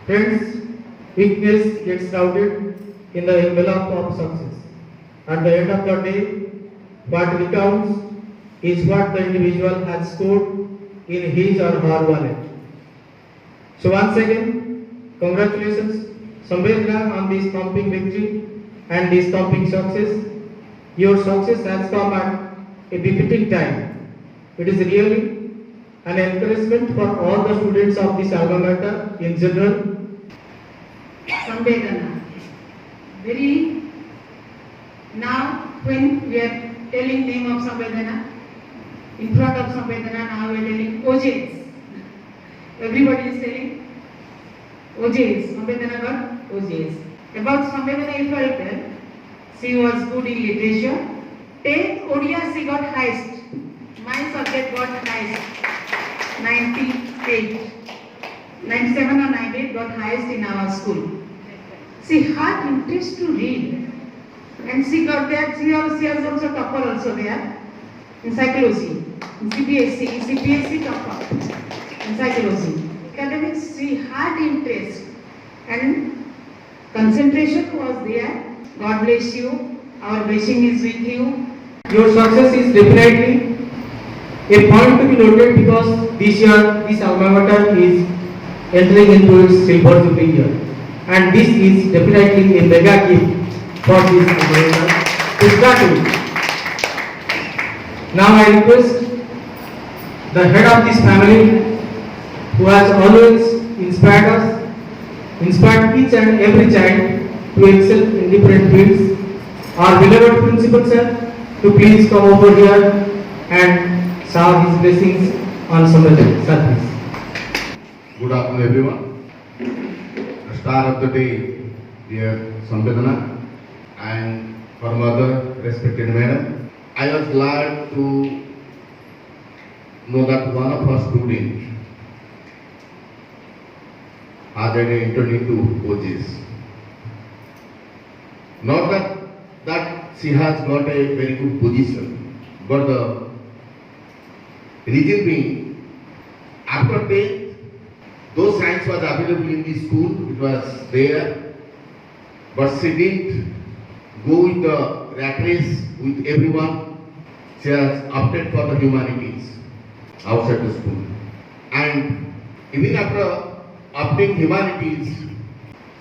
Friends, weakness gets routed in the envelope of success. At the end of the day, what recounts is what the individual has scored in his or her wallet. So once again, congratulations, Sambedra, on this thumping victory and this thumping success. Your success has come at a befitting time. It is really an encouragement for all the students of this alma mater in general. Sambedana. Very now when we are telling name of Sambedana, in front of Sambedana now we are telling OJs. Everybody is telling OJs. Sambedana got OJs. About Sambedana if I tell, she was good in literature. 10th Odia she got highest. My subject got highest. 98. 97 or 98 got highest in our school. She had interest to read, and she got that. She has also topper also there in psychology, in CBSE topper in psychology. Academics she had interest and concentration was there. God bless you. Our blessing is with you. Your success is definitely a point to be noted because this year this alma mater is entering into its silver jubilee year. And this is definitely a mega gift for this alma to start with. Now I request the head of this family, who has always inspired each and every child to excel in different fields, our beloved principal sir, to please come over here and shower his blessings on Sambedana. Sir, please. Good afternoon, everyone. The star of the day, dear Sambedana, and her mother, respected madam. I was glad to know that one of her students has entered into OJs. Not that she has got a very good position, but the reason being, after 10th, though science was available in the school, it was there, but she didn't go with the rat race with everyone. She has opted for the humanities outside the school. And even after opting humanities,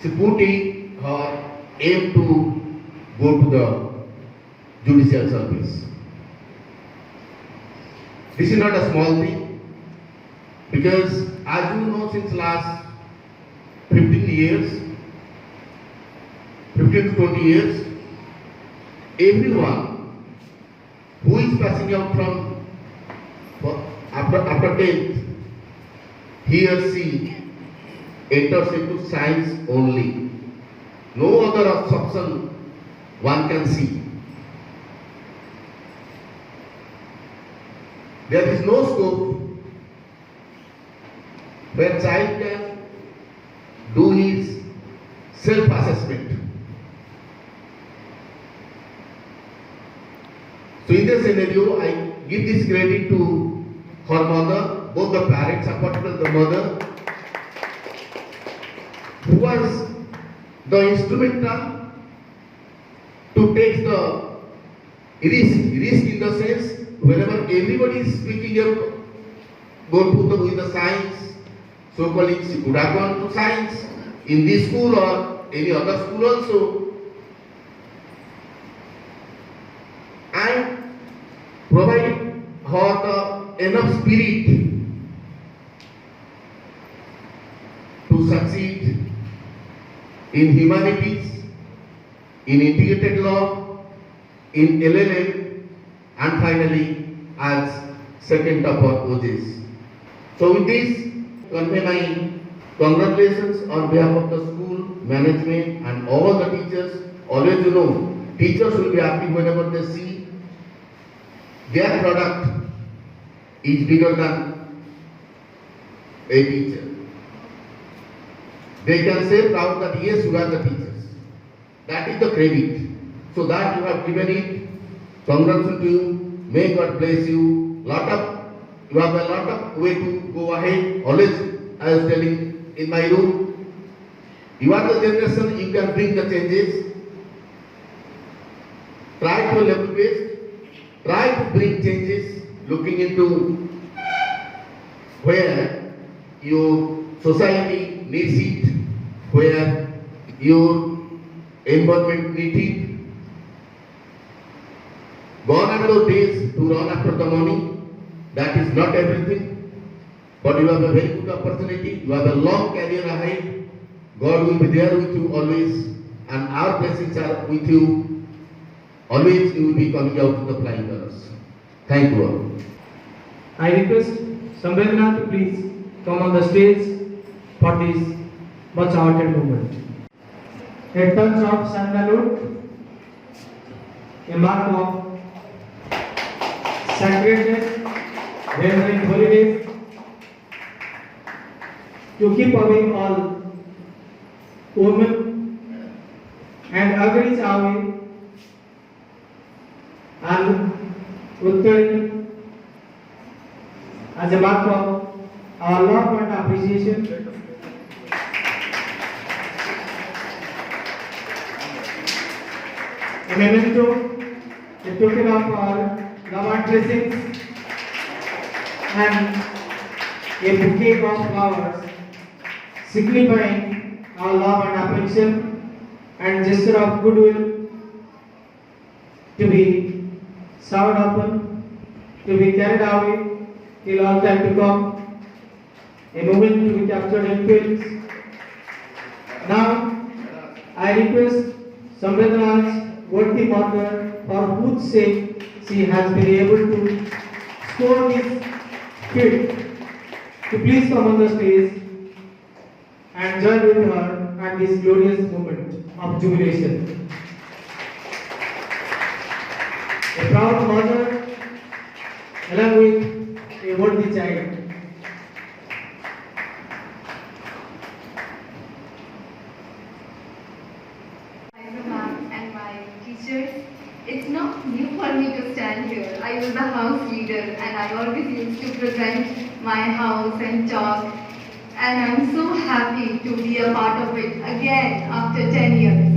she put in her aim to go to the judicial service. This is not a small thing, because as you know, since last 15 to 20 years, everyone who is passing out from after 10th, he or she enters into science only. No other option one can see. There is no scope where child can do his self-assessment. So in this scenario, I give this credit to her mother, both the parents and particularly the mother, who was the instrumental to take the risk in the sense, whenever everybody is speaking up, go to the science, so colleagues, she could have gone to science in this school or any other school also, and provide her the enough spirit to succeed in humanities, in integrated law, in LLM, and finally as second top of OJs. So with this, convey my congratulations on behalf of the school, management and all the teachers. Always you know, teachers will be happy whenever they see their product is bigger than a teacher. They can say proud that yes, you are the teachers. That is the credit. So that you have given it. Congratulations to you. May God bless you. You have a lot of way to go ahead. Always, I was telling in my room, You are the generation, you can bring the changes. Try to level based, try to bring changes, looking into where your society needs it, where your environment needs it. Gone are those days to run after the money. That is not everything. But you have a very good opportunity. You have a long career ahead. God will be there with you always. And our blessings are with you. Always you will be coming out to the flying colors. Thank you all. I request Samvedana to please come on the stage for this much awaited moment. A touch of sandalwood, a mark of sacredness, remembering holy days, to keep away all women and agrees away and Uttarin as a mark of our love and appreciation. A memento, a token of our love and blessings, and a bouquet of flowers signifying our love and affection and gesture of goodwill to be served upon, to be carried away till all time to come, a moment to be captured in films. Now, I request Samvedana's worthy mother, for whose sake she has been able to score this feat, to please come on the stage and join with her at this glorious moment of jubilation. A proud mother along with a worthy child. And my teachers, it's not new for me to stand here. I was a house leader and I always used to present my house and talk. And I'm so happy to be a part of it again after 10 years.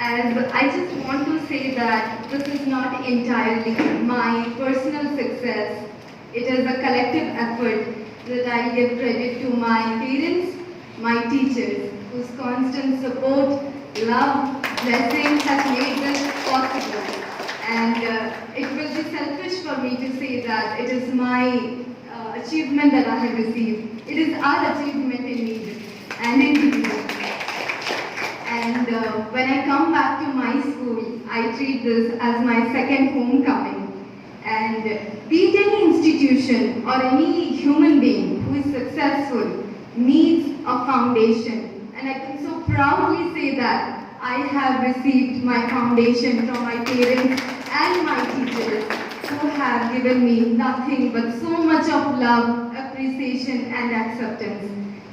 As I just want to say that this is not entirely my personal success. It is a collective effort that I give credit to my parents, my teachers, whose constant support, love, blessing has made this possible. And it will be selfish for me to say that it is my achievement that I have received. It is our achievement indeed and individual. And when I come back to my school, I treat this as my second homecoming. And be it any institution or any human being who is successful needs a foundation. And I can so proudly say that I have received my foundation from my parents and my teachers who have given me nothing but so much of love, appreciation and acceptance.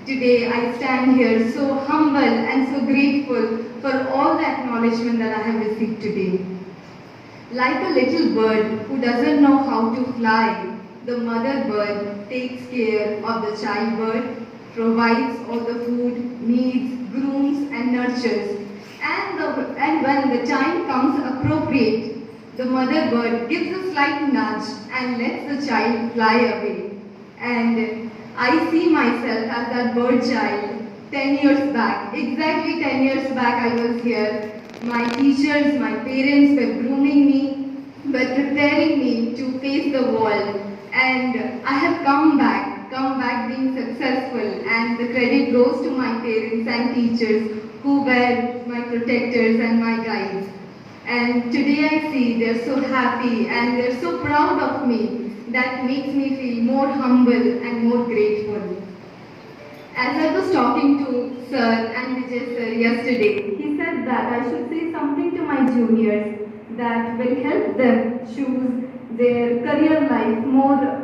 Today I stand here so humble and so grateful for all the acknowledgement that I have received today. Like a little bird who doesn't know how to fly, the mother bird takes care of the child bird, provides all the food, needs, grooms and nurtures. And when the time comes appropriate, the mother bird gives a slight nudge and lets the child fly away. And I see myself as that bird child 10 years back. Exactly 10 years back I was here. My teachers, my parents were grooming me, were preparing me to face the world. And I have come back being successful, and the credit goes to my parents and teachers who were my protectors and my guides. And today I see they're so happy and they're so proud of me. That makes me feel more humble and more grateful. As I was talking to Sir and Vijay Sir yesterday, he said that I should say something to my juniors that will help them choose their career life more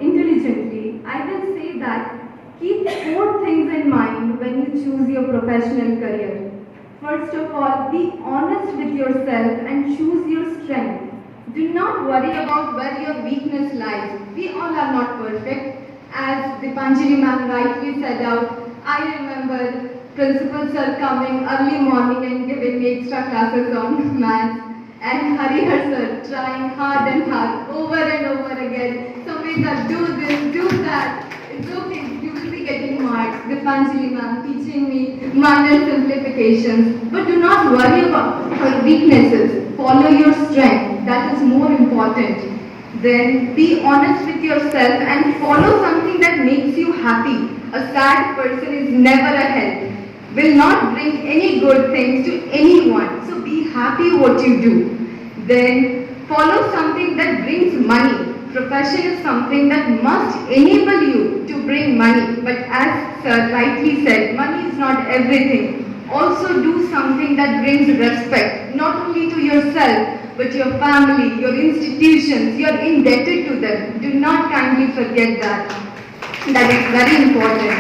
intelligently. I will say that keep 4 things in mind when you choose your professional career. First of all, be honest with yourself and choose your strength. Do not worry about where your weakness lies. We all are not perfect. As Dipanjali ma'am rightly said out, I remember principal sir coming early morning and giving me extra classes on maths, and Harihar sir trying hard and hard over and over again. Samita, do this, do that. It's okay, you will be getting marks. Dipanjali ma'am teaching me minor simplifications. But do not worry about her weaknesses. Follow your strength. That is more important. Then be honest with yourself and follow something that makes you happy. A sad person is never a help. Will not bring any good things to anyone. So be happy what you do. Then follow something that brings money. Profession is something that must enable you to bring money. But as sir rightly said, money is not everything. Also do something that brings respect, not only to yourself, but your family, your institutions, you're indebted to them. Do not kindly forget that. That is very important.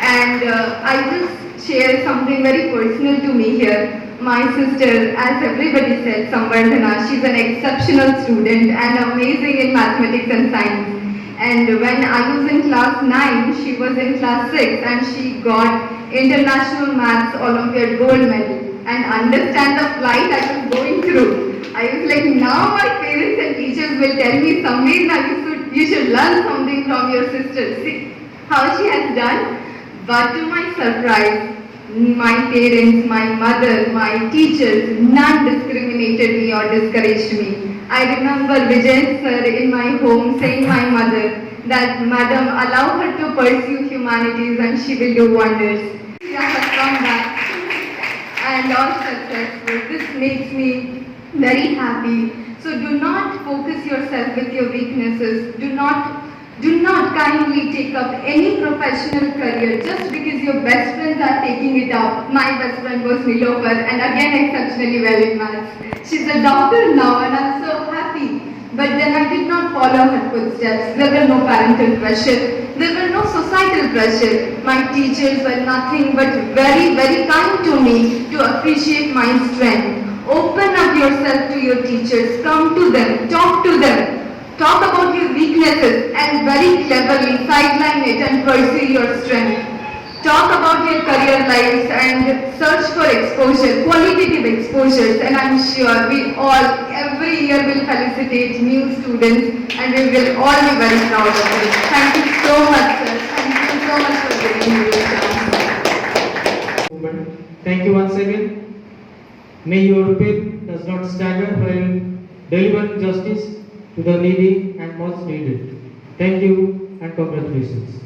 And I just share something very personal to me here. My sister, as everybody said, Samvardhana, she's an exceptional student and amazing in mathematics and science. And when I was in class 9, she was in class 6 and she got International Maths Olympiad gold medal. And understand the plight I was going through. I was like, now my parents and teachers will tell me, Samveer, you should learn something from your sister. See how she has done. But to my surprise, my parents, my mother, my teachers, none discriminated me or discouraged me. I remember Vijay sir in my home saying my mother that, Madam, allow her to pursue humanities and she will do wonders. She has come back and all successful. This makes me very happy. So do not focus yourself with your weaknesses. Do not kindly take up any professional career just because your best friends are taking it up. My best friend was Nilofer and again exceptionally well in maths. She's a doctor now and I'm so happy. But then I did not follow her footsteps. There were no parental pressure. There were no societal pressure. My teachers were nothing but very, very kind to me to appreciate my strength. Open up yourself to your teachers. Come to them. Talk to them. Talk about your weaknesses and very cleverly sideline it and pursue your strength. Talk about your career lives and search for exposure, qualitative exposures, and I'm sure we all every year will felicitate new students and we will all be very proud of it. Thank you so much, sir. Thank you so much for giving me this chance. Thank you once again. May your faith does not stagger while delivering justice to the needy and most needed. Thank you and congratulations.